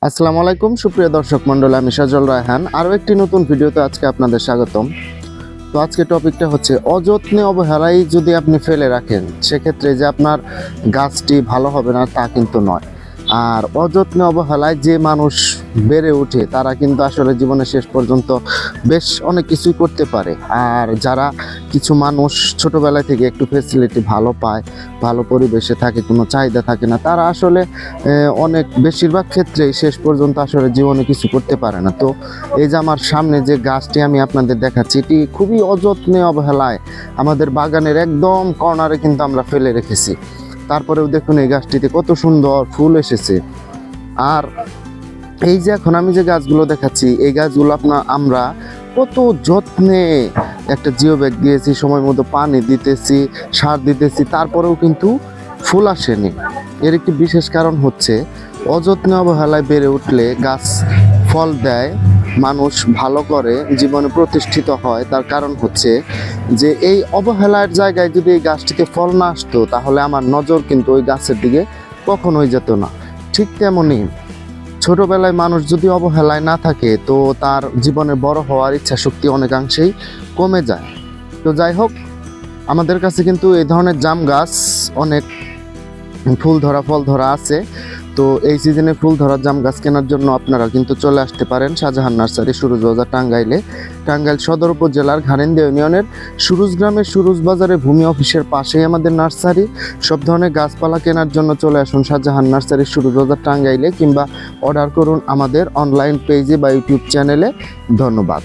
আসসালামু আলাইকুম সুপ্রিয় দর্শক মণ্ডলী, আমি সাজল রায়হান আরও একটি নতুন ভিডিওতে আজকে আপনাদের স্বাগতম। তো আজকে টপিকটা হচ্ছে অযত্নে অবহেলায় যদি আপনি ফেলে রাখেন সেক্ষেত্রে যে আপনার গাছটি ভালো হবে না তা কিন্তু নয়। আর অযত্নে অবহেলায় যে মানুষ বেড়ে ওঠে তারা কিন্তু আসলে জীবনের শেষ পর্যন্ত বেশ অনেক কিছুই করতে পারে। আর যারা কিছু মানুষ ছোটোবেলায় থেকে একটু ফ্যাসিলিটি ভালো পায়, ভালো পরিবেশে থাকে, কোনো চাহিদা থাকে না, তারা আসলে অনেক বেশিরভাগ ক্ষেত্রেই শেষ পর্যন্ত আসলে জীবনে কিছু করতে পারে না। তো এই যে আমার সামনে যে গাছটি আমি আপনাদের দেখাচ্ছি, এটি খুবই অযত্নে অবহেলায় আমাদের বাগানের একদম কর্নারে কিন্তু আমরা ফেলে রেখেছি। তারপরেও দেখুন এই গাছটিতে কত সুন্দর ফুল এসেছে। আর এই যে এখন আমি যে গাছগুলো দেখাচ্ছি, এই গাছগুলো আমরা কত যত্নে একটা জিও ব্যাগ দিয়েছি, সময় মতো পানি দিতেছি, সার দিতেছি, তারপরেও কিন্তু ফুল আসেনি। এর একটি বিশেষ কারণ হচ্ছে অযত্নে অবহেলায় বেড়ে উঠলে গাছ ফল দেয়, মানুষ ভালো করে, জীবনে প্রতিষ্ঠিত হয়। তার কারণ হচ্ছে যে এই অবহেলার জায়গায় যদি এই গাছটিতে ফল না আসতো তাহলে আমার নজর কিন্তু ওই গাছের দিকে কখনোই যেত না। ঠিক তেমনই ছোটবেলায় মানুষ যদি অবহেলায় না থাকে তো তার জীবনে বড় হওয়ার ইচ্ছা শক্তি অনেকাংশেই কমে যায়। তো যাই হোক, আমাদের কাছে কিন্তু এই ধরনের জাম গাছ অনেক ফুল ধরা ফল ধরা আছে। তো এই সিজনে ফুল ধরা জাম গাছ কেনার জন্য আপনারা কিন্তু চলে আসতে পারেন শাহজাহান নার্সারি, সুরুজ বাজার, টাঙ্গাইলে। টাঙ্গাইল সদর উপজেলার ঘারেন্দা ইউনিয়নের সুরুজ গ্রামের সুরুজ বাজারে ভূমি অফিসের পাশেই আমাদের নার্সারি। সব ধরনের গাছপালা কেনার জন্য চলে আসুন শাহজাহান নার্সারি, সুরুজ বাজার, টাঙ্গাইলে, কিংবা অর্ডার করুন আমাদের অনলাইন পেজে বা ইউটিউব চ্যানেলে। ধন্যবাদ।